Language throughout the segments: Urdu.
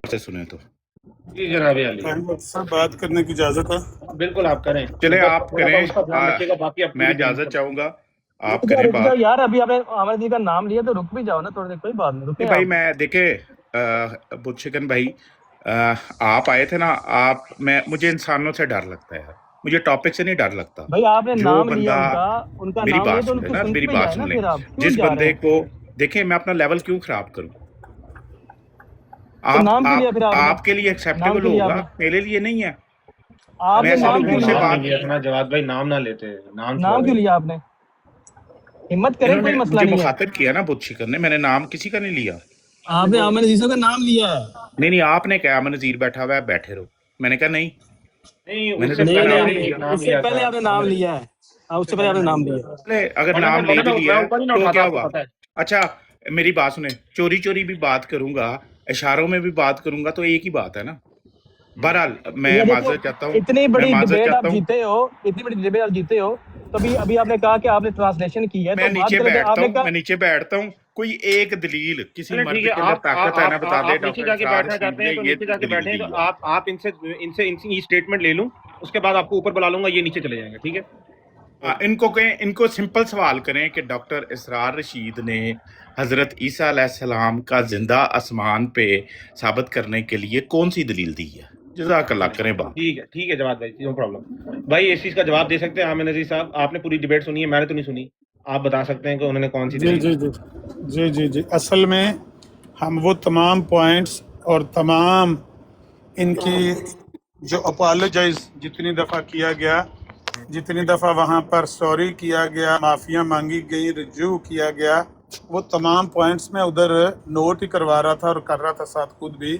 سے سنیں تو جی جناب علی صاحب بات کرنے کی اجازت ہے؟ بالکل آپ کریں. چلے آپ کریں. اس کا دھیان رکھیے گا. باقی آپ میں اجازت چاہوں گا آپ کریں بات. یار ابھی آپ نے عامر جی کا نام لیا تو رک بھی جاؤ نا تھوڑی دیر, کوئی بات نہیں, رکے بھائی. میں دیکھیں بت شکن بھائی, آپ آئے تھے نا, مجھے انسانوں سے ڈر لگتا ہے, مجھے ٹاپک سے نہیں ڈر لگتا. بھائی آپ نے جو نام لیا بندہ ان کا میری نام لیا بات تو ان سن لیں کو نا, سن میری کے بات جائے نا, سن لیں. پھر آپ کیوں جس جا رہے بندے ہیں؟ کو دیکھیں, میں اپنا لیول کیوں خراب کروں؟ تو نام کیوں لیا پھر آپ نے؟ آپ کے لیے نام ایکسیپٹیبل کیوں لیا آپ ہوگا, نے؟ میرے لیے نہیں ہے. آپ میں نے ایسے نام لوگوں کیوں سے لیا؟ بات لیا تھا نا جواد بھائی, نام نہ لیتے, نام نام کیوں لیا آپ نے؟ ہمت کریں, انہوں کوئی نے مسئلہ مجھے نہیں ہے. مخاطب کیا نا بت شکن نے, میں نے نام کسی کا نہیں لیا. آپ نے عامر عزیز کا نام لیا ہے. نہیں, آپ نے کہا نذیر بیٹھا ہوا ہے, بیٹھے رہو. میں نے کہا نہیں, نہیں, میں نے اس سے تو نہیں نام نہیں نہیں نہیں, لیا. اس سے پہلے آپ نے نام لیا ہے, اس سے پہلے آپ نے نام لیا. اگر نام لے بھی لیا ہے تو کیا ہوا؟ ہے. اچھا میری بات سنیں, چوری چوری بھی بات کروں گا, اشاروں میں بھی بات کروں گا, تو ایک ہی بات ہے نا. بہرحال میں یہ دیکھو, معذرت چاہتا ہوں, اتنی میں بڑی معذرت ڈبیٹ آپ چاہتا ہوں. جیتے ہو, اتنی بڑی ڈبیٹ آپ جیتے ہو, تو ابھی آپ نے کہا کہ آپ نے ٹرانسلیشن کی ہے, میں تو بات نیچے کریں تھے. آپ بیٹھتا نے ہوں, کہا میں نیچے بیٹھتا ہوں, کوئی ایک دلیل کسی چلیں مرد ٹھیک ہے, کے اندر طاقت ہے نا, بتا دے آپ نیچے ڈاکٹر جا کے اسرار بیٹھنا رشید چاہتے نے ہیں تو یہ نیچے جا کے دلیل بیٹھیں, دی تو ہے. آپ ان سے یہ اسٹیٹمنٹ لے لوں, اس کے بعد آپ کو اوپر بلا لوں گا, یہ نیچے چلے جائیں گے. ٹھیک ہے, ان کو کہیں, ان کو سمپل سوال کریں کہ ڈاکٹر اسرار رشید نے حضرت عیسیٰ علیہ السلام کا زندہ آسمان پہ ثابت کرنے کے لیے کون سی دلیل دی ہے. جزاک اللہ, کریں بات. ٹھیک ہے جواد بھائی, نو پرابلم. بھائی اس چیز کا جواب دے سکتے ہیں عامر نذیر صاحب؟ آپ نے پوری ڈیبیٹ سنی ہے, میں نے تو نہیں سنی. آپ بتا سکتے ہیں کہ انہوں نے کون سی جی دلیل جی دی؟ جی جی جی اصل میں ہم وہ تمام پوائنٹس اور تمام ان کی جو اپالوجائز جتنی دفعہ کیا گیا, جتنی دفعہ وہاں پر سوری کیا گیا, معافیاں مانگی گئی, رجوع کیا گیا, وہ تمام پوائنٹس میں ادھر نوٹ ہی کروا رہا تھا اور کر رہا تھا ساتھ خود بھی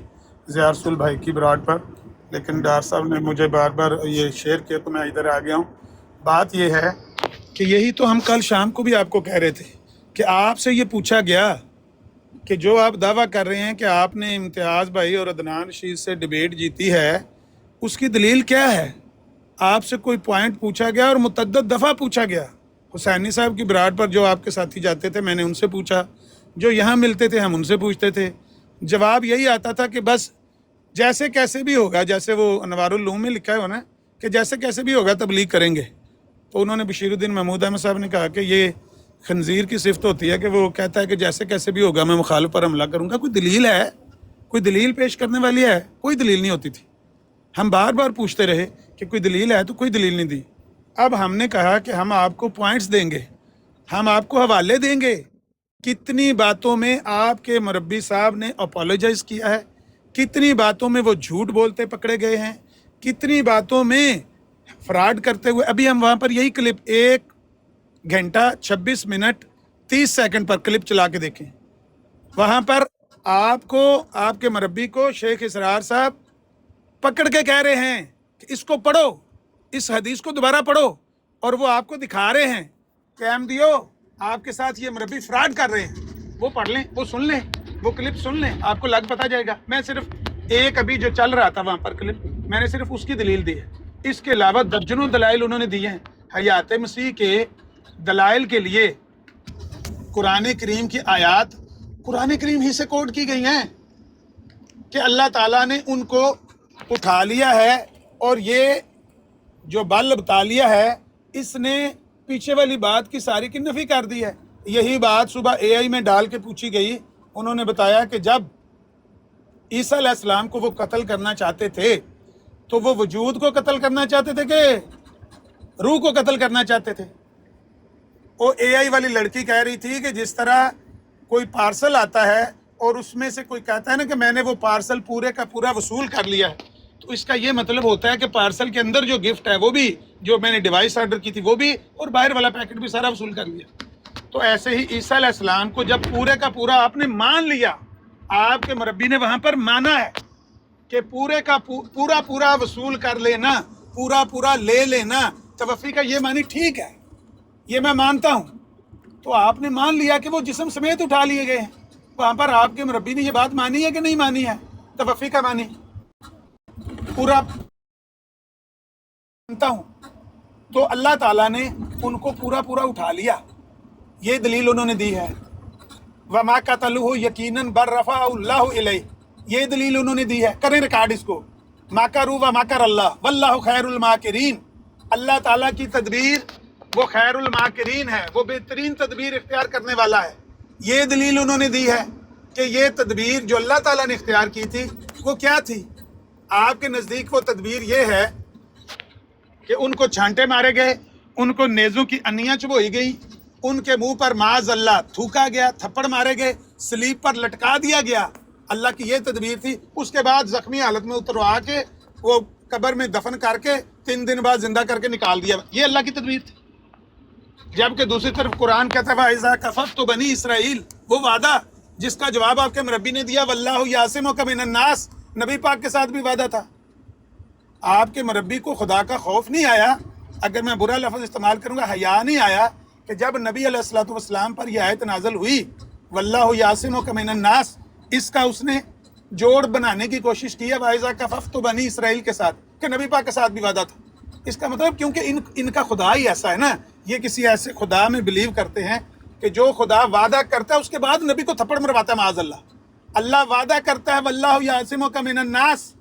ضیاء رسول بھائی کی براڈ پر. لیکن ڈار صاحب نے مجھے بار بار یہ شیئر کیا تو میں ادھر آ گیا ہوں. بات یہ ہے کہ یہی تو ہم کل شام کو بھی آپ کو کہہ رہے تھے کہ آپ سے یہ پوچھا گیا کہ جو آپ دعویٰ کر رہے ہیں کہ آپ نے امتیاز بھائی اور عدنان رشید سے ڈیبیٹ جیتی ہے, اس کی دلیل کیا ہے؟ آپ سے کوئی پوائنٹ پوچھا گیا اور متعدد دفعہ پوچھا گیا. حسینی صاحب کی براڈ پر جو آپ کے ساتھی جاتے تھے, میں نے ان سے پوچھا, جو یہاں ملتے تھے ہم ان سے پوچھتے تھے. جواب یہی آتا تھا کہ بس جیسے کیسے بھی ہوگا, جیسے وہ انوار العلوم میں لکھا ہے نا کہ جیسے کیسے بھی ہوگا تبلیغ کریں گے. تو انہوں نے بشیر الدین محمود احمد صاحب نے کہا کہ یہ خنزیر کی صفت ہوتی ہے کہ وہ کہتا ہے کہ جیسے کیسے بھی ہوگا میں مخالف پر حملہ کروں گا. کوئی دلیل ہے؟ کوئی دلیل پیش کرنے والی ہے؟ کوئی دلیل نہیں ہوتی تھی. ہم بار بار پوچھتے رہے کہ کوئی دلیل ہے, تو کوئی دلیل نہیں دی. اب ہم نے کہا کہ ہم آپ کو پوائنٹس دیں گے, ہم آپ کو حوالے دیں گے. کتنی باتوں میں آپ کے مربی صاحب نے اپولوجائز کیا ہے, کتنی باتوں میں وہ جھوٹ بولتے پکڑے گئے ہیں, کتنی باتوں میں فراڈ کرتے ہوئے. ابھی ہم وہاں پر یہی کلپ 1 گھنٹہ 26 منٹ 30 سیکنڈ پر کلپ چلا کے دیکھیں. وہاں پر آپ کو, آپ کے مربی کو شیخ اسرار صاحب پکڑ کے کہہ رہے ہیں کہ اس کو پڑھو, اس حدیث کو دوبارہ پڑھو, اور وہ آپ کو دکھا رہے ہیں کہ احمدیو آپ کے ساتھ یہ مربی فراڈ کر رہے ہیں. وہ پڑھ لیں, وہ سن لیں, وہ کلپ سن لیں, آپ کو لگ پتہ جائے گا. میں صرف ایک ابھی جو چل رہا تھا وہاں پر کلپ, میں نے صرف اس کی دلیل دی ہے. اس کے علاوہ درجنوں دلائل انہوں نے دیے ہیں. حیات مسیح کے دلائل کے لیے قرآن کریم کی آیات قرآن کریم ہی سے کوٹ کی گئی ہیں کہ اللہ تعالیٰ نے ان کو اٹھا لیا ہے, اور یہ جو بل تالیہ ہے اس نے پیچھے والی بات کی ساری کی نفی کر دی ہے. یہی بات صبح AI میں ڈال کے پوچھی گئی, انہوں نے بتایا کہ جب عیسیٰ علیہ السلام کو وہ قتل کرنا چاہتے تھے تو وہ وجود کو قتل کرنا چاہتے تھے کہ روح کو قتل کرنا چاہتے تھے. وہ AI والی لڑکی کہہ رہی تھی کہ جس طرح کوئی پارسل آتا ہے اور اس میں سے کوئی کہتا ہے نا کہ میں نے وہ پارسل پورے کا پورا وصول کر لیا ہے, تو اس کا یہ مطلب ہوتا ہے کہ پارسل کے اندر جو گفٹ ہے وہ بھی, جو میں نے ڈیوائس آرڈر کی تھی وہ بھی, اور باہر والا پیکٹ بھی سارا وصول کر لیا. تو ایسے ہی عیسیٰ علیہ السلام کو جب پورے کا پورا آپ نے مان لیا, آپ کے مربی نے وہاں پر مانا ہے کہ پورے کا پورا پورا وصول کر لینا, پورا پورا لے لینا, توفی کا یہ معنی ٹھیک ہے, یہ میں مانتا ہوں. تو آپ نے مان لیا کہ وہ جسم سمیت اٹھا لیے گئے ہیں. وہاں پر آپ کے مربی نے یہ بات مانی ہے کہ نہیں مانی ہے؟ توفی کا مانی پورا مانتا ہوں. تو اللہ تعالیٰ نے ان کو پورا پورا اٹھا لیا, یہ دلیل انہوں نے دی ہے. وما قتلوہ یقیناً بل رفعہ اللہ الیہ, یہ دلیل انہوں نے دی ہے. کریں ریکارڈ اس کو. ماکروا و ماکر اللہ واللہ خیر الماکرین. اللہ تعالیٰ کی تدبیر وہ خیر الماکرین ہے, وہ بہترین تدبیر اختیار کرنے والا ہے. یہ دلیل انہوں نے دی ہے کہ یہ تدبیر جو اللہ تعالیٰ نے اختیار کی تھی وہ کیا تھی. آپ کے نزدیک وہ تدبیر یہ ہے کہ ان کو چھانٹے مارے گئے, ان کو نیزوں کی انیاں چبوئی گئی, ان کے منہ پر معاذ اللہ تھوکا گیا, تھپڑ مارے گئے, سلیب پر لٹکا دیا گیا. اللہ کی یہ تدبیر تھی. اس کے بعد زخمی حالت میں اتروا کے وہ قبر میں دفن کر کے 3 دن بعد زندہ کر کے نکال دیا. یہ اللہ کی تدبیر تھی. جبکہ دوسری طرف قرآن کہتا ہے وَإِذَا كَفَفْتُ بَنِي اسرائیل, وہ وعدہ جس کا جواب آپ کے مربی نے دیا وَاللَّهُ يَعْصِمُكَ مِنَ النَّاسِ, نبی پاک کے ساتھ بھی وعدہ تھا. آپ کے مربی کو خدا کا خوف نہیں آیا, اگر میں برا لفظ استعمال کروں گا حیا نہیں آیا, کہ جب نبی علیہ الصلوۃ والسلام پر یہ آیت نازل ہوئی وَاللَّهُ يَعْصِمُكَ مِنَ النَّاسِ, اس کا اس نے جوڑ بنانے کی کوشش کی ہے وَإِذَا كَفَفْتُ بَنِي اسرائیل کے ساتھ, کہ نبی پاک کے ساتھ بھی وعدہ تھا. اس کا مطلب کیونکہ ان کا خدا ہی ایسا ہے نا, یہ کسی ایسے خدا میں بلیو کرتے ہیں کہ جو خدا وعدہ کرتا ہے اس کے بعد نبی کو تھپڑ مرواتا ہے معاذ اللہ. اللہ وعدہ کرتا ہے وَاللَّهُ يَعْصِمُكَ مِنَ النَّاسِ,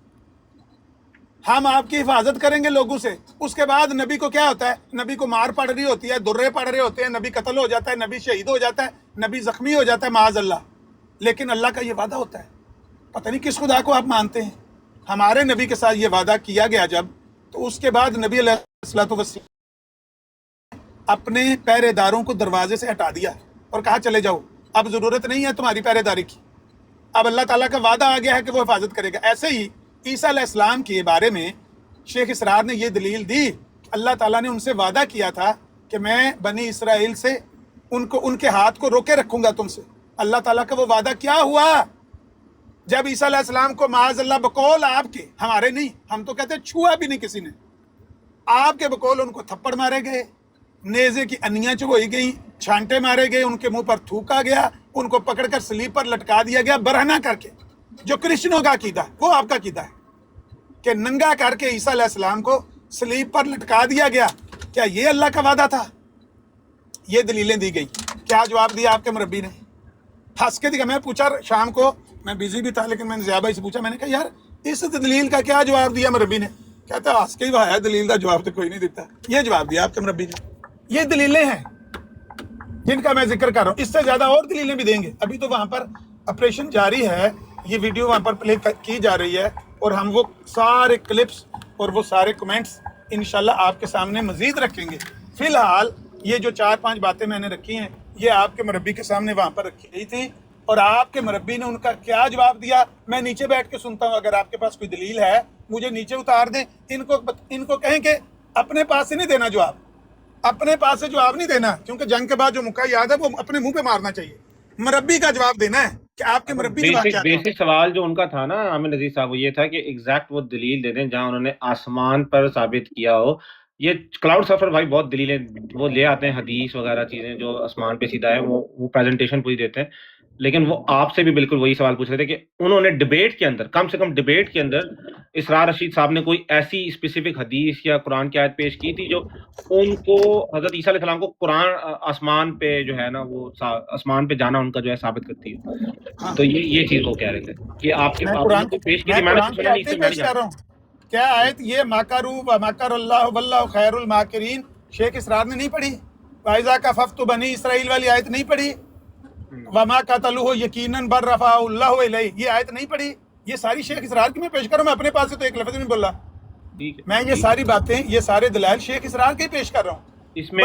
ہم آپ کی حفاظت کریں گے لوگوں سے. اس کے بعد نبی کو کیا ہوتا ہے, نبی کو مار پڑ رہی ہوتی ہے, درے پڑ رہے ہوتے ہیں, نبی قتل ہو جاتا ہے, نبی شہید ہو جاتا ہے, نبی زخمی ہو جاتا ہے معاذ اللہ. لیکن اللہ کا یہ وعدہ ہوتا ہے. پتہ نہیں کس خدا کو آپ مانتے ہیں. ہمارے نبی کے ساتھ یہ وعدہ کیا گیا جب, تو اس کے بعد نبی علیہ الصلوۃ والسلام اپنے پہرے داروں کو دروازے سے ہٹا دیا اور کہا چلے جاؤ, اب ضرورت نہیں ہے تمہاری پہرے داری کی, اب اللہ تعالیٰ کا وعدہ آ گیا ہے کہ وہ حفاظت کرے گا. ایسے ہی عیسیٰ علیہ السلام کے بارے میں شیخ اسرار نے یہ دلیل دی, اللہ تعالیٰ نے ان سے وعدہ کیا تھا کہ میں بنی اسرائیل سے ان کے ہاتھ کو روکے رکھوں گا تم سے. اللہ تعالیٰ کا وہ وعدہ کیا ہوا جب عیسیٰ علیہ السلام کو معاذ اللہ بقول آپ کے, ہمارے نہیں, ہم تو کہتے ہیں چھوا بھی نہیں کسی نے, آپ کے بقول ان کو تھپڑ مارے گئے, نیزے کی انیاں چبوئی گئیں, چھانٹے مارے گئے, ان کے منہ پر تھوکا گیا, ان کو پکڑ کر سلیب پر لٹکا دیا گیا برہنہ کر کے. جو کرسچنوں کا عقیدہ ہے وہ آپ کا عقیدہ ہے کہ ننگا کر کے عیسیٰ علیہ السلام کو سلیب پر لٹکا دیا گیا. کیا یہ اللہ کا وعدہ تھا؟ یہ دلیلیں دی گئی. کیا جواب دیا آپ کے مربی نے؟ ہنس کے دکھا. میں پوچھا شام کو, میں بزی بھی تھا لیکن میں نے ضیاء بھائی سے پوچھا, میں نے کہا یار اس دلیل کا کیا جواب دیا مربی نے؟ کہتا ہے ہنس کے ہی ہے, دلیل کا جواب تو کوئی نہیں دیتا. یہ جواب دیا آپ کے مربی نے. یہ دلیلیں ہیں جن کا میں ذکر کر رہا ہوں. اس سے زیادہ اور دلیلیں بھی دیں گے. ابھی تو وہاں پر آپریشن جاری ہے, یہ ویڈیو وہاں پر پلے کی جا رہی ہے, اور ہم وہ سارے کلپس اور وہ سارے کمنٹس انشاءاللہ آپ کے سامنے مزید رکھیں گے. فی الحال یہ جو 4-5 باتیں میں نے رکھی ہیں یہ آپ کے مربی کے سامنے وہاں پر رکھی گئی تھی, اور آپ کے مربی نے ان کا کیا جواب دیا میں نیچے بیٹھ کے سنتا ہوں. اگر آپ کے پاس کوئی دلیل ہے مجھے نیچے اتار دیں. ان کو کہیں کہ اپنے پاس سے نہیں دینا جواب, اپنے پاس سے جواب نہیں دینا, کیونکہ جنگ کے بعد جو مکہ یاد ہے وہ اپنے منہ پہ مارنا چاہیے. مربی کا جواب دینا ہے کہ آپ کے مربی نے کیا. بیسک سوال جو ان کا تھا نا عامر نذیر صاحب, وہ یہ تھا کہ ایگزیکٹ وہ دلیل دے دیں جہاں انہوں نے آسمان پر ثابت کیا ہو. یہ کلاؤڈ سفر بھائی بہت دلیلیں وہ لے آتے ہیں, حدیث وغیرہ چیزیں جو آسمان پہ سیدھا ہے وہ پریزنٹیشن پوری دیتے ہیں. لیکن وہ آپ سے بھی بالکل وہی سوال پوچھ رہے تھے کہ انہوں نے ڈبیٹ کے اندر, کم سے کم ڈبیٹ کے اندر اسرار رشید صاحب نے کوئی ایسی اسپیسیفک حدیث یا قرآن کی آیت پیش کی تھی جو ان کو حضرت عیسیٰ علیہ السلام کو قرآن آسمان پہ جو ہے نا وہ آسمان پہ جانا ان کا جو ہے ثابت کرتی ہے. تو یہ چیز وہ کہہ رہے تھے کہ آپ کے قرآن کو پیش کی تھی. میں نے کیا آیت یہ ماکروا و ماکر اللہ واللہ خیر الماکرین شیخ اسرار نے نہیں پڑھی؟ وَإِذَا كَفَفْتُ بَنِي اسرائیل والی آیت نہیں پڑھی؟ وَمَا قَتَلُوهُ يَقِينًا بَلْ رَفَعَهُ اللَّهُ إِلَيْهِ یہ آیت نہیں پڑھی؟ یہ ساری شیخ اسرار کی میں پیش کروں, میں اپنے پاس سے تو ایک لفظ نہیں بول رہا. میں یہ ساری باتیں, یہ سارے دلائل شیخ اسرار کے پیش کر رہا ہوں. اس میں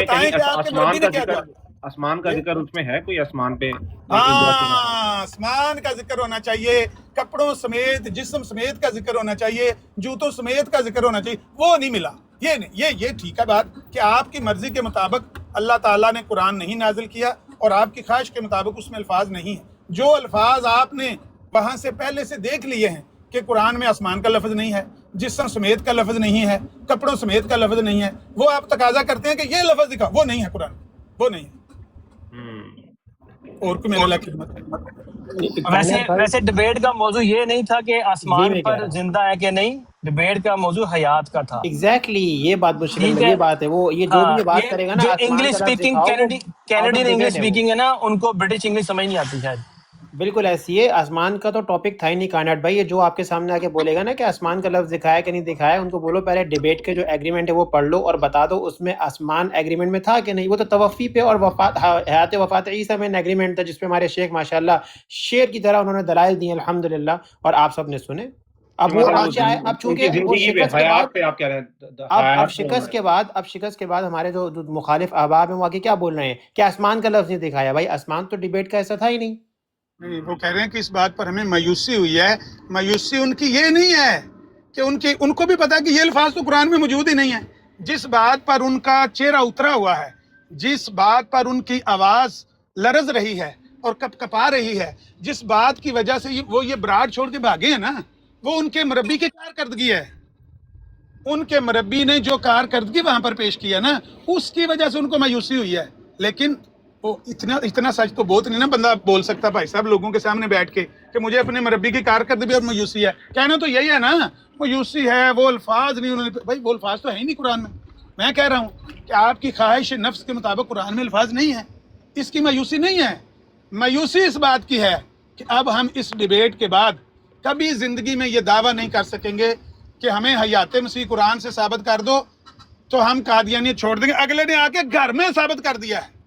آسمان کا ذکر اس میں ہے کوئی آسمان پہ؟ ہاں آسمان کا ذکر ہونا چاہیے, کپڑوں سمیت جسم سمیت کا ذکر ہونا چاہیے, جوتوں سمیت کا ذکر ہونا چاہیے. وہ نہیں ملا. یہ نہیں, یہ ٹھیک ہے بات کہ آپ کی مرضی کے مطابق اللہ تعالیٰ نے قرآن نہیں نازل کیا اور آپ کی خواہش کے مطابق اس میں الفاظ نہیں ہیں. جو الفاظ آپ نے وہاں سے پہلے سے دیکھ لیے ہیں کہ قرآن میں آسمان کا لفظ نہیں ہے, جسم سمیت کا لفظ نہیں ہے, کپڑوں سمیت کا لفظ نہیں ہے, وہ آپ تقاضا کرتے ہیں کہ یہ لفظ دکھا, وہ نہیں ہے قرآن, وہ نہیں ہے. اور کوئی میرا خدمت. ویسے ڈبیٹ کا موضوع یہ نہیں تھا کہ آسمان پر زندہ ہے کہ نہیں, ڈبیٹ کا موضوع حیات کا تھا. ایگزیکٹلی یہ بات مشکل یہ بات ہے. وہ یہ جو بھی بات کرے گا نا, جو English speaking Canadian English speaking ہے نا, ان کو برٹش انگلش سمجھ نہیں آتی شاید. بالکل ایسی ہے. آسمان کا تو ٹاپک تھا ہی نہیں کائنات بھائی. یہ جو آپ کے سامنے آ کے بولے گا نا کہ آسمان کا لفظ دکھایا کہ نہیں دکھایا، ان کو بولو پہلے ڈیبیٹ کے جو ایگریمنٹ ہے وہ پڑھ لو اور بتا دو اس میں آسمان ایگریمنٹ میں تھا کہ نہیں. وہ تو توفی پہ اور حیات وفات عیسیٰ میں ایگریمنٹ تھا، جس پہ ہمارے شیخ ماشاءاللہ شیر کی طرح انہوں نے دلائل دیے الحمدللہ، اور آپ سب نے سنے. اب وہ مطلب آ کے آئے، اب ان کی چونکہ وہ زندگی پہ شکست کے بعد، حیات پہ آپ کہہ رہے ہیں اب حیات شکست کے بعد ہمارے جو مخالف احباب ہیں وہ آگے کیا بول رہے ہیں کہ آسمان کا لفظ نہیں دکھایا. بھائی آسمان تو ڈیبیٹ کا ایسا تھا ہی نہیں. نہیں، وہ کہہ رہے ہیں کہ اس بات پر ہمیں مایوسی ہوئی ہے. مایوسی ان کی یہ نہیں ہے کہ ان کو بھی پتا کہ یہ الفاظ تو قرآن میں موجود ہی نہیں ہے. جس بات پر ان کا چہرہ اترا ہوا ہے، جس بات پر ان کی آواز لرز رہی ہے اور کپ کپا رہی ہے، جس بات کی وجہ سے وہ یہ براڈ چھوڑ کے بھاگے ہیں نا، وہ ان کے مربی کی کارکردگی ہے. ان کے مربی نے جو کارکردگی وہاں پر پیش کیا نا، اس کی وجہ سے ان کو مایوسی ہوئی ہے. لیکن وہ اتنا سچ تو بہت نہیں نا بندہ بول سکتا بھائی صاحب لوگوں کے سامنے بیٹھ کے کہ مجھے اپنے مربی کی کارکردگی اور مایوسی ہے. کہنا تو یہی ہے نا، مایوسی ہے، وہ الفاظ نہیں انہوں نے. بھائی وہ الفاظ تو ہے ہی نہیں قرآن میں. میں کہہ رہا ہوں کہ آپ کی خواہش نفس کے مطابق قرآن میں الفاظ نہیں ہے. اس کی مایوسی نہیں ہے. مایوسی اس بات کی ہے کہ اب ہم اس ڈیبیٹ کے بعد کبھی زندگی میں یہ دعویٰ نہیں کر سکیں گے کہ ہمیں حیات مسیح قرآن سے ثابت کر دو تو ہم قادیانیت چھوڑ دیں گے. اگلے نے آ کے گھر میں ثابت کر دیا ہے.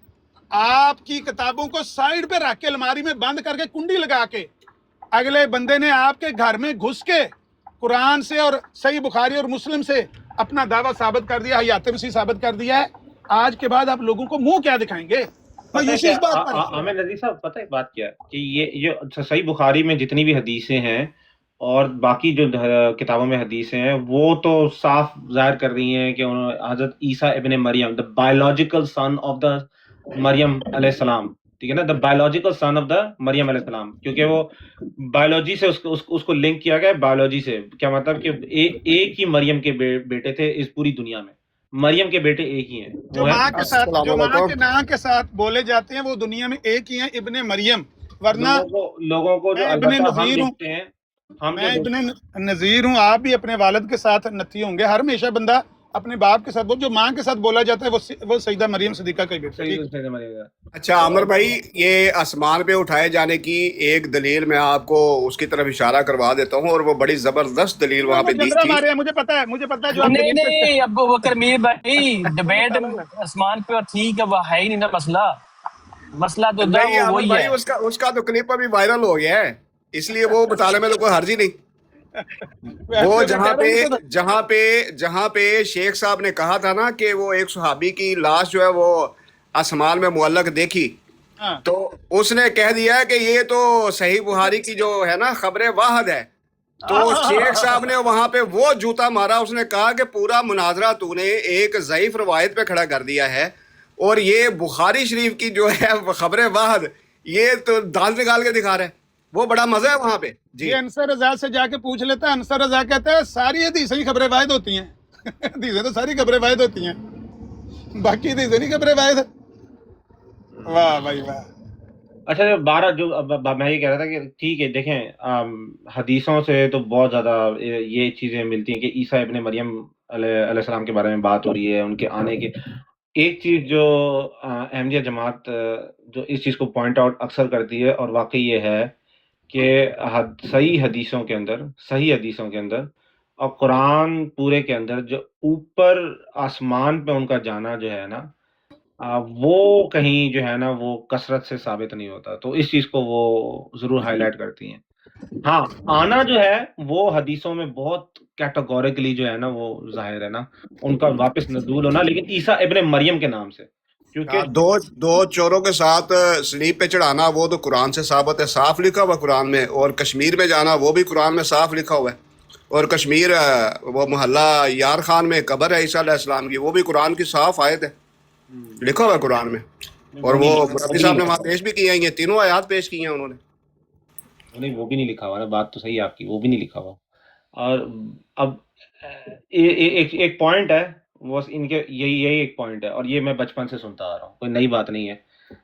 آپ کی کتابوں کو سائیڈ پہ رکھ کے الماری میں بند کر کے کنڈی لگا کے اگلے بندے نے آپ کے گھر میں گھس کے قرآن سے اور صحیح بخاری اور مسلم سے اپنا دعویٰ ثابت کر دیا، حیات مسیح ثابت کر دیا ہے. آج کے بعد آپ لوگوں کو منہ کیا دکھائیں گے؟ عامر نذیر صاحب پتہ ہے بات کیا ہے کہ یہ صحیح بخاری میں جتنی بھی حدیثیں ہیں اور باقی جو کتابوں میں حدیثیں ہیں وہ تو صاف ظاہر کر رہی ہیں کہ حضرت عیسیٰ ابن مریم the biological sun of the مریم علیہ السلام، ٹھیک ہے نا، the biological sun of the مریم علیہ السلام، کیونکہ وہ بایولوجی سے اس کو لنک کیا گیا بایولوجی سے. کیا مطلب کہ ایک ہی مریم کے بیٹے تھے اس پوری دنیا میں. مریم کے بیٹے ایک ہی ہیں، جو ماں کے نام کے ساتھ بولے جاتے ہیں وہ دنیا میں ایک ہی ہیں، ابن مریم. ورنہ لوگوں کو جو ابن نذیر ہوں، میں ابن نذیر ہوں. آپ بھی اپنے والد کے ساتھ نتی ہوں گے. ہر ہمیشہ بندہ اپنے باپ کے ساتھ جو ماں کے ساتھ بولا جاتا ہے وہ سیدہ مریم صدیقہ کا بیٹا. اچھا عامر بھائی، یہ آسمان پہ اٹھائے جانے کی ایک دلیل میں آپ کو اس کی طرف اشارہ کروا دیتا ہوں، اور وہ بڑی زبردست دلیل وہاں پہ دی تھی. مجھے پتا ہے نہیں ابو بکر میر بھائی، ڈیبیٹ آسمان پہ ٹھیک ہے، وہ ہے ہی نہیں نا مسئلہ تو نہیں عامر وہی بھائی، ہے. اس کا تو کلپ ابھی وائرل ہو گیا ہے، اس لیے وہ بتانے میں تو کوئی حرج ہی نہیں. وہ جہاں پہ شیخ صاحب نے کہا تھا نا کہ وہ ایک صحابی کی لاش جو ہے وہ آسمان میں معلق دیکھی، تو اس نے کہہ دیا کہ یہ تو صحیح بخاری کی جو ہے نا خبر واحد ہے. تو شیخ صاحب نے وہاں پہ وہ جوتا مارا. اس نے کہا کہ پورا مناظرہ تو نے ایک ضعیف روایت پہ کھڑا کر دیا ہے، اور یہ بخاری شریف کی جو ہے خبر واحد یہ تو دانت نکال کے دکھا رہا ہے. وہ بڑا مزہ ہے وہاں پہ. جی یہ انصر رضا سے جا کے پوچھ لیتا ہے. انصر رضا کہتا ہے ساری حدیثیں ہی خبریں واحد ہوتی ہیں. حدیثیں تو ساری خبریں واحد ہوتی ہیں، باقی حدیثیں نہیں خبریں واحد. واہ بھائی واہ. اچھا 12 جو میں یہ کہہ رہا تھا کہ ٹھیک ہے، دیکھیں حدیثوں سے تو بہت زیادہ یہ چیزیں ملتی ہیں کہ عیسیٰ ابن مریم علیہ السلام کے بارے میں بات ہو رہی ہے، ان کے آنے کے. ایک چیز جو احمدیہ جماعت جو اس چیز کو پوائنٹ آؤٹ اکثر کرتی ہے، اور واقعی یہ ہے کہ صحیح حدیثوں کے اندر اور قرآن پورے کے اندر جو اوپر آسمان پہ ان کا جانا جو ہے نا، وہ کہیں جو ہے نا وہ کثرت سے ثابت نہیں ہوتا. تو اس چیز کو وہ ضرور ہائی لائٹ کرتی ہیں. ہاں آنا جو ہے وہ حدیثوں میں بہت کیٹاگوریکلی جو ہے نا وہ ظاہر ہے نا ان کا واپس نزول ہونا، لیکن عیسیٰ ابن مریم کے نام سے، کیونکہ دو چوروں کے ساتھ سلیب پہ چڑھانا وہ تو قرآن سے ثابت ہے، صاف لکھا ہوا قرآن میں. اور کشمیر میں جانا وہ بھی قرآن میں صاف لکھا ہوا ہے. اور کشمیر وہ محلہ یار خان میں قبر ہے عیسیٰ علیہ السلام کی، وہ بھی قرآن کی صاف آیت ہے، لکھا ہوا ہے قرآن میں. اور وہ مربی صاحب نے وہاں پیش بھی کیا ہیں، یہ تینوں آیات پیش کی ہیں انہوں نے. نہیں وہ بھی نہیں لکھا ہوا نا، بات تو صحیح ہے آپ کی، وہ بھی نہیں لکھا ہوا. اور اب ایک پوائنٹ ہے، وہ ان کے یہی ایک پوائنٹ ہے، اور یہ میں بچپن سے سنتا آ رہا ہوں، کوئی نئی بات نہیں ہے.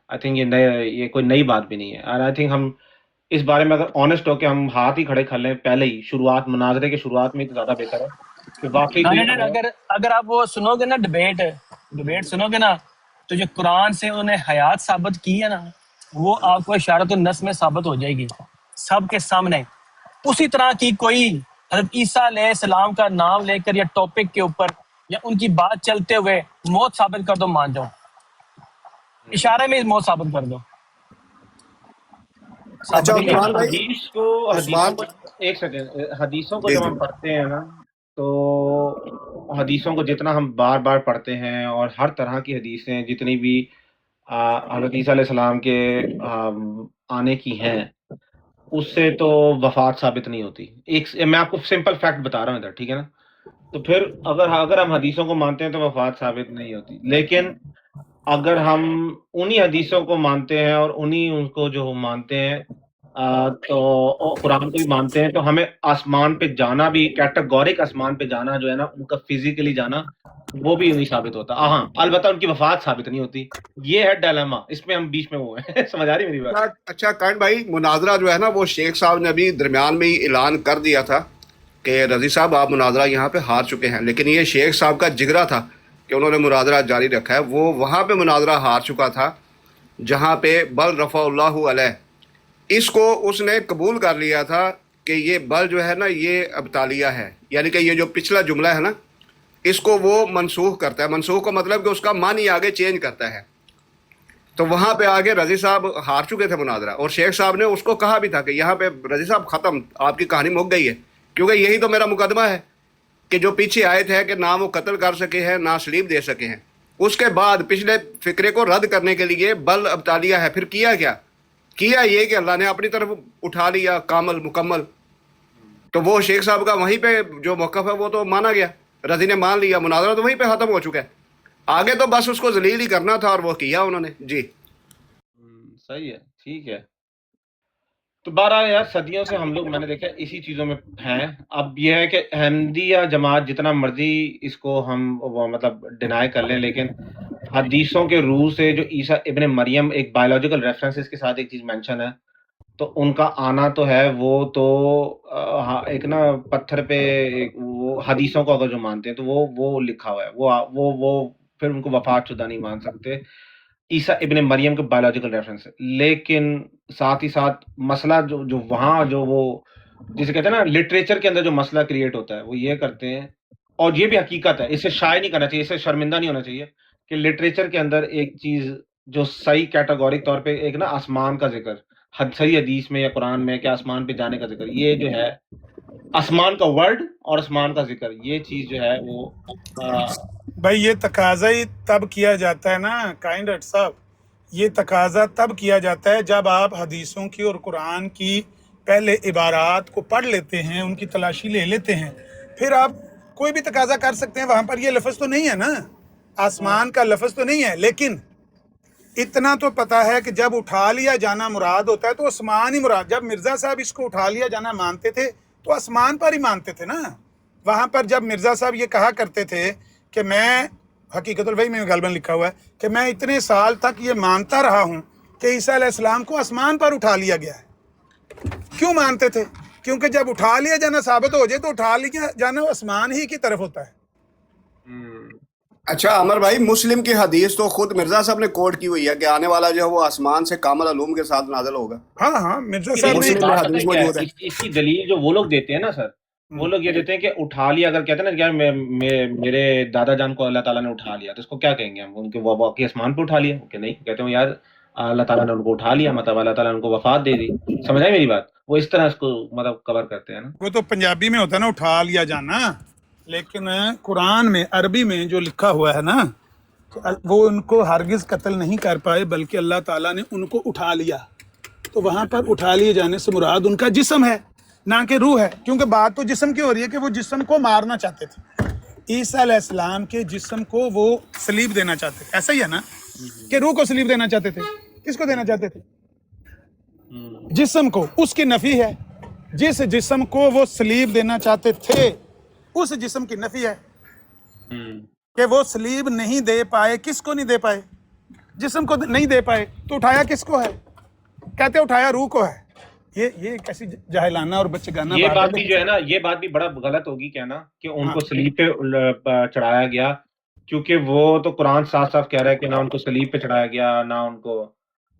آئی تھنک یہ کوئی نئی بات بھی نہیں ہے. اور آئی تھنک ہم اس بارے میں اگر آنےسٹ ہو کے ہم ہاتھ ہی کھڑے کر لیں پہلے ہی مناظرے کے شروعات میں، تو زیادہ بہتر ہے کہ واقعی اگر آپ وہ سنو گے نا ڈیبیٹ سنو گے نا، تو جو قرآن سے انہوں نے حیات ثابت کی ہے نا، وہ آپ کو اشارۃ النص میں ثابت ہو جائے گی سب کے سامنے. اسی طرح کی کوئی حضرت عیسیٰ علیہ السلام کا نام لے کر یا ٹاپک کے اوپر یا ان کی بات چلتے ہوئے موت ثابت کر دو, مان جاؤ, اشارے میں موت ثابت کر دو. اچھا دیکھیے عثمان بھائی، حدیثوں کو ایک سیکنڈ، حدیثوں کو جی جب جی ہم پڑھتے ہیں نا تو حدیثوں کو جتنا ہم بار بار پڑھتے ہیں اور ہر طرح کی حدیثیں جتنی بھی حضرت عیسیٰ علیہ السلام کے آنے کی ہیں اس سے تو وفات ثابت نہیں ہوتی. ایک میں آپ کو سمپل فیکٹ بتا رہا ہوں ادھر، ٹھیک ہے نا. تو پھر اگر ہم حدیثوں کو مانتے ہیں تو وفات ثابت نہیں ہوتی. لیکن اگر ہم انہی حدیثوں کو مانتے ہیں اور انہی ان کو جو مانتے ہیں تو قرآن کو بھی مانتے ہیں تو ہمیں آسمان پہ جانا بھی، کیٹیگورک آسمان پہ جانا جو ہے نا ان کا فزیکلی جانا وہ بھی نہیں ثابت ہوتا. ہاں البتہ ان کی وفات ثابت نہیں ہوتی. یہ ہے ڈائلیما، اس میں ہم بیچ میں وہ ہیں. سمجھ آ رہی میری بات؟ اچھا کان بھائی، مناظرہ جو ہے نا وہ شیخ صاحب نے ابھی درمیان میں ہی اعلان کر دیا تھا کہ رضی صاحب آپ مناظرہ یہاں پہ ہار چکے ہیں، لیکن یہ شیخ صاحب کا جگرا تھا کہ انہوں نے مناظرہ جاری رکھا ہے. وہ وہاں پہ مناظرہ ہار چکا تھا جہاں پہ بل رفع اللہ علیہ، اس کو اس نے قبول کر لیا تھا کہ یہ بل جو ہے نا یہ ابطالیہ ہے، یعنی کہ یہ جو پچھلا جملہ ہے نا اس کو وہ منسوخ کرتا ہے. منسوخ کا مطلب کہ اس کا معنی آگے چینج کرتا ہے. تو وہاں پہ آگے رضی صاحب ہار چکے تھے مناظرہ، اور شیخ صاحب نے اس کو کہا بھی تھا کہ یہاں پہ رضی صاحب ختم، آپ کی کہانی مک گئی ہے، کیونکہ یہی تو میرا مقدمہ ہے کہ جو پیچھے آئے تھے کہ نہ وہ قتل کر سکے ہیں نہ سلیب دے سکے ہیں. اس کے بعد پچھلے فکرے کو رد کرنے کے لیے بل ابطالیہ ہے. پھر کیا یہ کہ اللہ نے اپنی طرف اٹھا لیا کامل مکمل. تو وہ شیخ صاحب کا وہیں پہ جو موقف ہے وہ تو مانا گیا، رضی نے مان لیا، مناظرہ تو وہیں پہ ختم ہو چکا ہے. آگے تو بس اس کو ذلیل ہی کرنا تھا اور وہ کیا انہوں نے. جی صحیح ہے، ٹھیک ہے. تو بہرحال یار صدیوں سے ہم لوگ میں نے دیکھا اسی چیزوں میں ہیں. اب یہ ہے کہ احمدیہ جماعت جتنا مرضی اس کو ہم وہ مطلب ڈینائی کر لیں، لیکن حدیثوں کے روح سے جو عیسیٰ ابن مریم ایک بایولوجیکل ریفرنسز کے ساتھ ایک چیز مینشن ہے تو ان کا آنا تو ہے، وہ تو ایک نا پتھر پہ وہ حدیثوں کو اگر جو مانتے ہیں تو وہ لکھا ہوا ہے، وہ پھر ان کو وفات شدہ نہیں مان سکتے. عیسیٰ ابن مریم کے بایولوجیکل ریفرنس ہے. لیکن ساتھ ہی ساتھ مسئلہ جو وہاں جو وہ جسے کہتے ہیں نا لٹریچر کے اندر جو مسئلہ کریٹ ہوتا ہے وہ یہ کرتے ہیں، اور یہ بھی حقیقت ہے، اسے شائع نہیں کرنا چاہیے، اسے شرمندہ نہیں ہونا چاہیے کہ لٹریچر کے اندر ایک چیز جو صحیح کیٹیگورک طور پہ ایک نا آسمان کا ذکر صحیح حدیث میں یا قرآن میں کہ آسمان پہ جانے کا ذکر، یہ جو ہے آسمان کا ورڈ اور آسمان کا ذکر، یہ چیز جو ہے وہ بھائی یہ تقاضا ہی تب کیا جاتا ہے نا کائنڈ صاحب، یہ تقاضا تب کیا جاتا ہے جب آپ حدیثوں کی اور قرآن کی پہلے عبارات کو پڑھ لیتے ہیں، ان کی تلاشی لے لیتے ہیں، پھر آپ کوئی بھی تقاضا کر سکتے ہیں. وہاں پر یہ لفظ تو نہیں ہے نا، آسمان کا لفظ تو نہیں ہے، لیکن اتنا تو پتا ہے کہ جب اٹھا لیا جانا مراد ہوتا ہے تو آسمان ہی مراد. جب مرزا صاحب اس کو اٹھا لیا جانا مانتے تھے تو آسمان پر ہی مانتے تھے نا. وہاں پر جب مرزا صاحب یہ کہا کرتے تھے کہ میں حقیقت الوحی میں غالباً لکھا ہوا ہے کہ میں اتنے سال تک یہ مانتا رہا ہوں کہ عیسیٰ علیہ السلام کو آسمان پر اٹھا لیا گیا ہے. کیوں مانتے تھے؟ کیونکہ جب اٹھا لیا جانا ثابت ہو جائے تو اٹھا لیا جانا آسمان ہی کی طرف ہوتا ہے. اچھا عمر بھائی، مسلم کی حدیث تو خود مرزا صاحب نے کوٹ کی ہوئی ہے کہ آنے والا جو ہے وہ آسمان سے کامل علوم کے ساتھ نازل ہوگا. ہاں مرزا صاحب نے مسلم میں حدیث موجود ہے. اس کی دلیل جو وہ لوگ دیتے ہیں نا سر، وہ لوگ یہ دیتے ہیں کہ اٹھا لیا، اگر کہتے ہیں نا یار میرے دادا جان کو اللہ تعالیٰ نے اٹھا لیا تو اس کو کیا کہیں گے ہم؟ ان کے وہ واقعی آسمان پہ اٹھا لیا کہ نہیں، کہتے ہیں یار اللہ تعالیٰ نے ان کو اٹھا لیا، مطلب اللہ تعالیٰ نے ان کو وفات دے دی. سمجھ آئی میری بات؟ وہ اس طرح اس کو مطلب کور کرتے ہیں نا. وہ تو پنجابی میں ہوتا ہے نا اٹھا لیا جانا، لیکن قرآن میں عربی میں جو لکھا ہوا ہے نا وہ ان کو ہرگز قتل نہیں کر پائے بلکہ اللہ تعالیٰ نے ان کو اٹھا لیا. تو وہاں پر اٹھا لیے جانے سے مراد ان کا جسم ہے نہ کہ روح ہے، کیونکہ بات تو جسم کی ہو رہی ہے کہ وہ جسم کو مارنا چاہتے تھے. عیسیٰ علیہ السلام کے جسم کو وہ سلیب دینا چاہتے تھے، ایسا ہی ہے نا کہ روح کو سلیب دینا چاہتے تھے. کس کو دینا چاہتے تھے؟ جسم کو. اس کی نفی ہے. جس جسم کو وہ سلیب دینا چاہتے تھے اس جسم کی نفی ہے کہ وہ سلیب نہیں دے پائے. کس کو نہیں دے پائے؟ جسم کو نہیں دے پائے. تو اٹھایا کس کو ہے؟ کہتے اٹھایا روح کو ہے. یہ کیسی جاہلانہ اور بچگانہ یہ بات بھی جو ہے نا، یہ بات بھی بڑا غلط ہوگی کہنا کہ ان کو سلیب پہ چڑھایا گیا، کیونکہ وہ تو قرآن صاف صاف کہہ رہا ہے کہ نہ ان کو سلیب پہ چڑھایا گیا نہ ان کو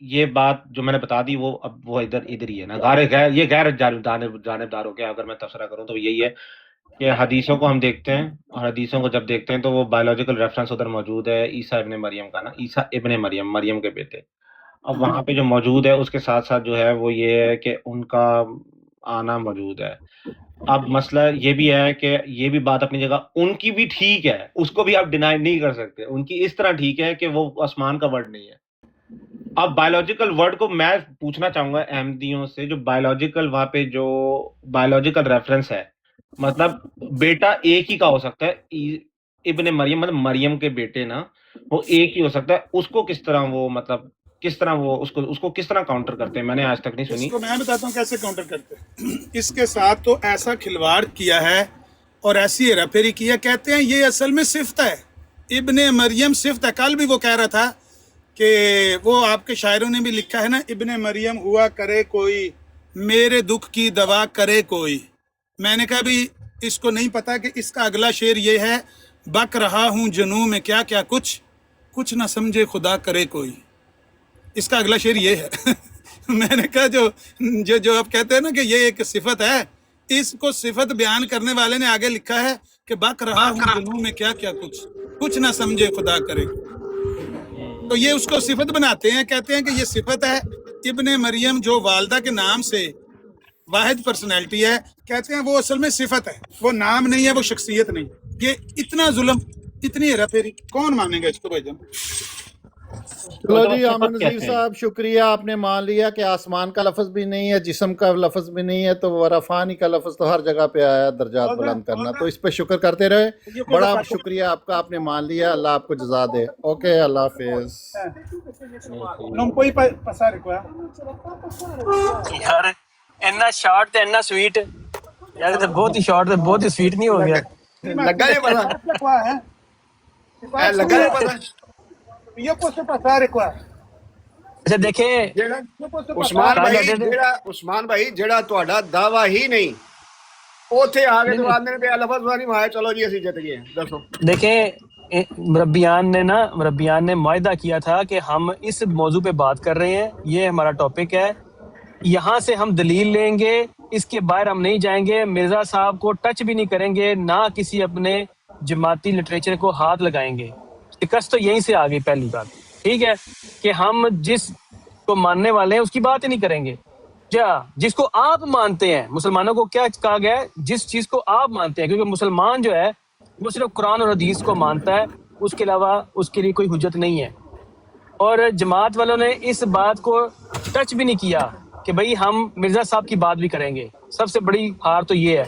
یہ بات جو میں نے بتا دی وہ اب وہ ادھر ہی ہے نا، یہ غیر جانبداروں کے اگر میں تبصرہ کروں تو یہی ہے کہ حدیثوں کو ہم دیکھتے ہیں، اور حدیثوں کو جب دیکھتے ہیں تو وہ بایولوجیکل ریفرنس ادھر موجود ہے عیسیٰ ابن مریم کا نا، عیسیٰ ابن مریم، مریم کے بیٹے. اب وہاں پہ جو موجود ہے اس کے ساتھ ساتھ جو ہے وہ یہ ہے کہ ان کا آنا موجود ہے. اب مسئلہ یہ بھی ہے کہ یہ بھی بات اپنی جگہ ان کی بھی ٹھیک ہے، اس کو بھی آپ ڈینائی نہیں کر سکتے، ان کی اس طرح ٹھیک ہے کہ وہ آسمان کا ورڈ نہیں ہے. اب بایولوجیکل ورڈ کو میں پوچھنا چاہوں گا احمدیوں سے، جو بایولوجیکل وہاں پہ جو بایولوجیکل ریفرنس ہے، مطلب بیٹا ایک ہی کا ہو سکتا ہے، ابن مریم مطلب مریم کے بیٹے نا، وہ ایک ہی ہو سکتا ہے. اس کو کس طرح وہ مطلب کس طرح وہ اس کو کس طرح کاؤنٹر کرتے ہیں؟ میں نے آج تک نہیں اس سنی. کو میں بتاتا ہوں کیسے کاؤنٹر کرتے ہیں. اس کے ساتھ تو ایسا کھلواڑ کیا ہے اور ایسی ہیرا پھیری کی ہے. کہتے ہیں یہ اصل میں صفت ہے، ابن مریم صفت ہے. کل بھی وہ کہہ رہا تھا کہ وہ آپ کے شاعروں نے بھی لکھا ہے نا، ابن مریم ہوا کرے کوئی، میرے دکھ کی دوا کرے کوئی. میں نے کہا بھی اس کو نہیں پتا کہ اس کا اگلا شعر یہ ہے، بک رہا ہوں جنوں میں کیا کیا کچھ نہ سمجھے خدا کرے کوئی. اس کا اگلا شعر یہ ہے. میں نے کہا جو آپ کہتے ہیں نا کہ یہ ایک صفت ہے، اس کو صفت بیان کرنے والے نے آگے لکھا ہے کہ بک رہا ہوں جنوں میں کیا کیا کچھ نہ سمجھے خدا کرے. تو یہ اس کو صفت بناتے ہیں، کہتے ہیں کہ یہ صفت ہے. ابن مریم جو والدہ کے نام سے واحد پرسنالٹی ہے، کہتے ہیں وہ اصل میں صفت ہے، وہ نام نہیں ہے، وہ شخصیت نہیں. یہ اتنا ظلم، اتنی ہیرا پھیری، کون مانے گا اس کو بھائی جان؟ چلو جی عامر نذیر صاحب شکریہ، آپ نے مان لیا کہ آسمان کا لفظ بھی نہیں ہے، جسم کا لفظ بھی نہیں ہے، تو ورفانی کا لفظ تو ہر جگہ پہ آیا، درجات بلند کرنا. تو اس پہ شکر کرتے رہے. بڑا شکریہ آپ کا، آپ نے مان لیا. اللہ آپ کو جزا دے. اوکے، اللہ حافظ. Non puoi passare qua? یار اینا شارٹ تے اینا سویٹ، یار تے بہت ہی شارٹ تے بہت ہی سویٹ نہیں ہو گیا. لگا نہیں پتا، Qua, لگا نہیں پتا. Io posso passare qua. اچھا دیکھیں Io posso عثمان passare. بھائی عثمان بھائی جڑا تہاڈا دعویٰ ہی نہیں، اوتھے آ کے تو آندے نے کہ لفظ نہیں مایا، چلو جی اسی جت گئے. دسو دیکھیں مربیان نے معاہدہ کیا تھا کہ ہم اس موضوع پہ بات کر رہے ہیں، یہ ہمارا ٹاپک ہے، یہاں سے ہم دلیل لیں گے، اس کے باہر ہم نہیں جائیں گے، مرزا صاحب کو ٹچ بھی نہیں کریں گے، نہ کسی اپنے جماعتی لٹریچر کو ہاتھ لگائیں گے. شکست تو یہیں سے آ گئی پہلی بات. ٹھیک ہے کہ ہم جس کو ماننے والے ہیں اس کی بات ہی نہیں کریں گے. جس کو آپ مانتے ہیں، مسلمانوں کو کیا کہا گیا ہے؟ جس چیز کو آپ مانتے ہیں، کیونکہ مسلمان جو ہے وہ صرف قرآن اور حدیث کو مانتا ہے، اس کے علاوہ اس کے لیے کوئی حجت نہیں ہے. اور جماعت والوں نے اس بات کو ٹچ بھی نہیں کیا کہ بھئی ہم مرزا صاحب کی بات بھی کریں گے. سب سے بڑی ہار تو یہ ہے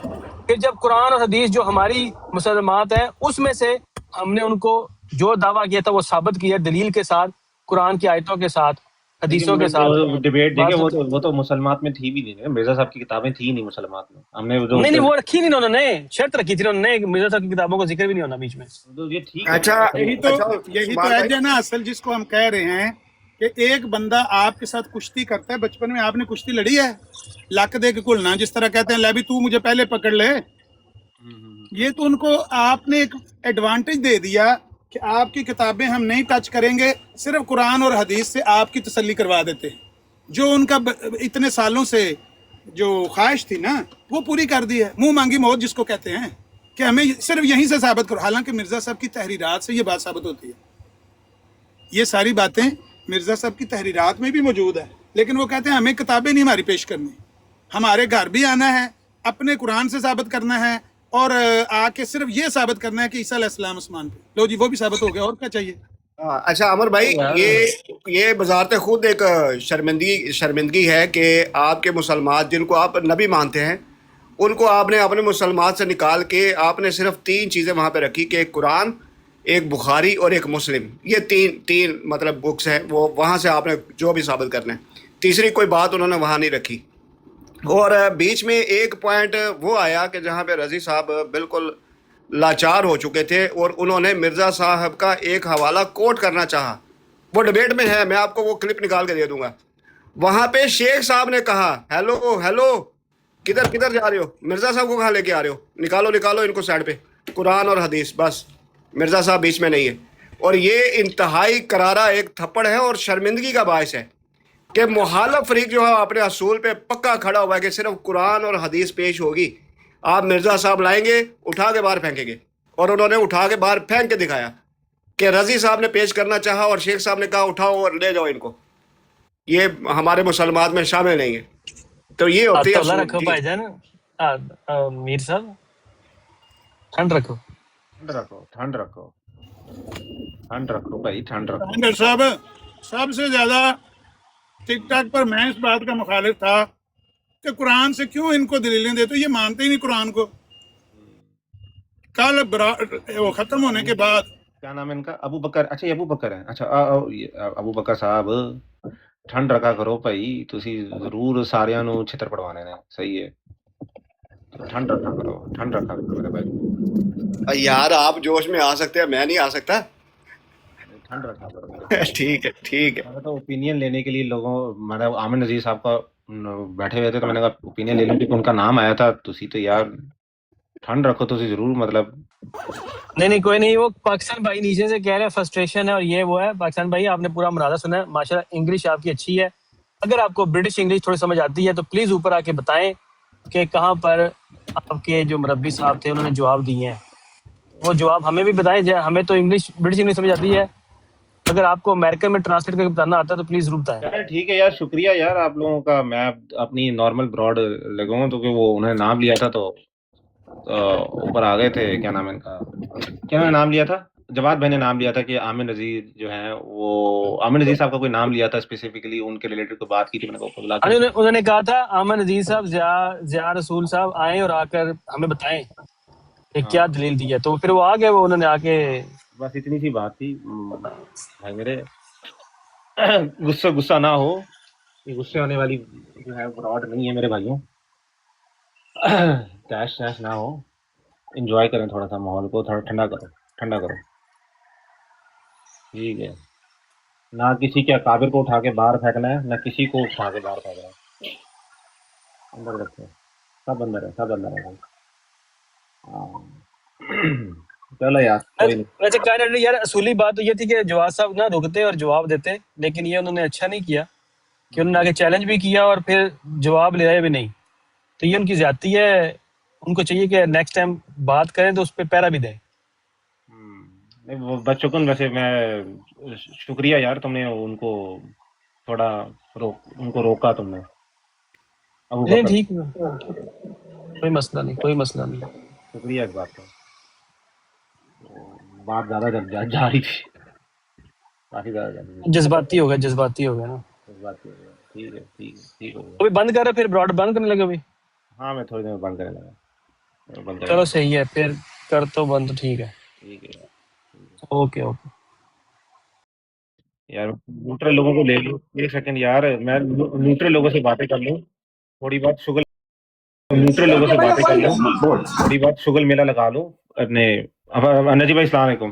کہ جب قرآن اور حدیث جو ہماری مسلمات ہیں اس میں سے ہم نے ان کو جو دعویٰ کیا تھا وہ ثابت کیا دلیل کے ساتھ، قرآن کی آیتوں کے ساتھ، حدیثوں کے ساتھ. ڈیبیٹ دیکھیں وہ تو مسلمات میں تھی بھی نہیں، مرزا صاحب کی کتابیں تھی نہیں مسلمات میں. ہم نے نہیں وہ رکھی نہیں، انہوں نے شرط رکھی تھی، انہوں نے مرزا صاحب کی کتابوں کا ذکر بھی نہیں ہونا بیچ میں. یہ ٹھیک ہے. اچھا یہی تو ایج ہے نا اصل، جس کو ہم کہہ رہے ہیں کہ ایک بندہ آپ کے ساتھ کشتی کرتا ہے. بچپن میں آپ نے کشتی لڑی ہے، لک دے کے کھلنا، جس طرح کہتے ہیں لے بھی تو مجھے پہلے پکڑ لے. یہ تو ان کو آپ نے ایک ایڈوانٹیج دے دیا کہ آپ کی کتابیں ہم نہیں ٹچ کریں گے، صرف قرآن اور حدیث سے آپ کی تسلی کروا دیتے. جو ان کا اتنے سالوں سے جو خواہش تھی نا وہ پوری کر دی ہے. منہ مانگی موت جس کو کہتے ہیں کہ ہمیں صرف یہیں سے ثابت کرو. حالانکہ مرزا صاحب کی تحریرات سے یہ بات ثابت ہوتی ہے. یہ ساری باتیں مرزا صاحب کی تحریرات میں بھی موجود ہے، لیکن وہ کہتے ہیں ہمیں کتابیں نہیں ہماری پیش کرنی، ہمارے گھر بھی آنا ہے، اپنے قرآن سے ثابت کرنا ہے، اور آ کے صرف یہ ثابت کرنا ہے کہ عیسیٰ علیہ السلام آسمان پہ. لو جی وہ بھی ثابت ہو گیا، اور کیا چاہیے؟ اچھا عمر بھائی، یہ بذات خود ایک شرمندگی ہے کہ آپ کے مسلمان جن کو آپ نبی مانتے ہیں ان کو آپ نے اپنے مسلمان سے نکال کے آپ نے صرف 3 چیزیں وہاں پہ رکھی کہ ایک قرآن، ایک بخاری اور ایک مسلم. یہ تین مطلب بکس ہیں، وہ وہاں سے آپ نے جو بھی ثابت کرنا ہے. تیسری کوئی بات انہوں نے وہاں نہیں رکھی. اور بیچ میں ایک پوائنٹ وہ آیا کہ جہاں پہ رضی صاحب بالکل لاچار ہو چکے تھے اور انہوں نے مرزا صاحب کا ایک حوالہ کوٹ کرنا چاہا. وہ ڈیبیٹ میں ہے، میں آپ کو وہ کلپ نکال کے دے دوں گا. وہاں پہ شیخ صاحب نے کہا ہیلو کدھر جا رہے ہو؟ مرزا صاحب کو کہاں لے کے آ رہے ہو؟ نکالو ان کو سائڈ پہ، قرآن اور حدیث بس، مرزا صاحب بیچ میں نہیں ہے. اور یہ انتہائی کرارا ایک تھپڑ ہے اور شرمندگی کا باعث ہے کہ مخالف فریق جو ہے اپنے اصول پہ پکا کھڑا ہوا ہے کہ صرف قرآن اور حدیث پیش ہوگی. آپ مرزا صاحب لائیں گے, اٹھا کے باہر پھینکیں گے, اور انہوں نے اٹھا کے باہر پھینک کے دکھایا کہ رضی صاحب نے پیش کرنا چاہا اور شیخ صاحب نے کہا اٹھاؤ اور لے جاؤ ان کو, یہ ہمارے مسلمات میں شامل نہیں ہے. تو یہ ہوتی ہے اللہ اصول. رکھو بھائی جان. میر صاحب ٹھنڈ رکھو. ٹھنڈ رکھو, ٹھنڈ رکھو, ٹھنڈ رکھو بھائی, ٹھنڈ رکھو. ڈاکٹر صاحب سب سے زیادہ ٹک ٹاک پر میں اس بات کا مخالف تھا کہ قرآن سے کیوں ان کو دلیلیں دیتے, یہ مانتے ہی نہیں قرآن کو. کل وہ ختم ہونے کے بعد کیا نام ہے ان کا, ابو بکر, اچھا یہ ابو بکر ہیں, اچھا ابو بکر صاحب ٹھنڈ رکھا کرو بھائی, تسی ضرور ساریاں نو چھتر پڑوانے نے, صحیح ہے, ٹھنڈ رکھا کرو, ٹھنڈ رکھا کرو میرے بھائی, یار آپ جوش میں آ سکتے ہیں, میں نہیں آ سکتا. ٹھنڈ رکھا کرو. ٹھیک ہے ٹھیک ہے. میں تو اوپینین لینے کے لیے لوگوں, مطلب عامر نذیر صاحب کا بیٹھے ہوئے تھے تو میں نے کہا اوپینین لے لوں, کیونکہ ان کا نام آیا تھا. تسی تو یار ٹھنڈ رکھو, تسی ضرور, مطلب نہیں کوئی نہیں, وہ پاکستان بھائی نیچے سے کہہ رہے ہیں فرسٹریشن ہے اور یہ وہ ہے. پاکستان بھائی آپ نے پورا مناظرہ سنا ہے ماشاءاللہ, انگلش آپ کی اچھی ہے. اگر آپ کو برٹش انگلش تھوڑی سمجھ آتی ہے تو پلیز اوپر آ کے بتائیں کہ کہاں پر آپ کے جو مربی صاحب تھے انہوں نے جواب دیے ہیں, وہ جواب ہمیں بھی بتائیں. ہمیں تو انگلش برٹش انگلش سمجھ آتی ہے, اگر آپ کو امریکن میں ٹرانسلیٹ کر کے بتانا آتا ہے تو پلیز ضرور بتائیں. یار ٹھیک ہے یار, شکریہ یار آپ لوگوں کا. میں اپنی نارمل براڈ لگاؤں تو کہ وہ انہوں نے نام لیا تھا تو اوپر آ گئے تھے. کیا نام ہے ان کا, کیا انہوں نے نام لیا تھا, جواد بھائی نے نام لیا تھا کہ عامر نذیر جو ہیں, وہ عامر نذیر صاحب کا کوئی نام لیا تھا اسپیسیفکلی, ان کے ریلیٹڈ کوئی بات کی تھی, میں نے کہا بلا کے انہوں نے کہا تھا عامر نذیر صاحب ضیاء رسول صاحب آئیں اور آ کر ہمیں بتائیں کہ کیا دلیل دی ہے. تو پھر وہ آ گئے, وہ انہوں نے آ کے, بس اتنی سی بات تھی بھائی میرے. غصہ نہ ہو, یہ غصے ہونے والی جو ہے براڈ نہیں ہے میرے بھائیوں. کیش نہ ہو, انجوائے کریں تھوڑا سا ماحول کو, تھوڑا ٹھنڈا کرو, ٹھنڈا کرو, ٹھیک ہے. نہ کسی کے اکابر کو اٹھا کے باہر پھینکنا ہے, نہ کسی کو اٹھا کے باہر پھینکنا ہے. اندر رکھو, سب اندر ہے, سب اندر ہے. چلو یار کوئی نہیں. ویسے کہنا یار اصولی بات تو یہ تھی کہ جواد صاحب نہ رکتے اور جواب دیتے, لیکن یہ انہوں نے اچھا نہیں کیا کہ انہوں نے آگے چیلنج بھی کیا اور پھر جواب لے رہے بھی نہیں. تو یہ ان کی زیادتی ہے. ان کو چاہیے کہ نیکسٹ ٹائم بات کریں تو اس پہ پیرا بھی دیں. بچوں ویسے میں شکریہ یار, تم نے ان کو تھوڑا ان کو روکا تم نے. نہیں ٹھیک ہے, کوئی مسئلہ نہیں, کوئی مسئلہ نہیں. شکریہ اس بات کا. بات زیادہ جا رہی تھی, کافی زیادہ جا رہی تھی. جذباتی ہو گیا نا. اس بات کی ٹھیک ہے, ٹھیک ہے, ٹھیک ہو گیا. ابھی بند کر رہے, پھر براڈ بند کرنے لگے ابھی. ہاں میں تھوڑی دیر میں بند کرنے لگا. چلو صحیح ہے, پھر کر تو بند, ٹھیک ہے, ٹھیک ہے اوکے اوکے. یار نیوٹرل لوگوں کو لے لو, ایک سیکنڈ یار, میں نیوٹرل لوگوں سے باتیں کر لوں تھوڑی بات. نیوٹرل لوگوں سے باتیں کر لوں تھوڑی بات, شغل میلہ لگا لوں اپنے. نجیب بھائی السلام علیکم.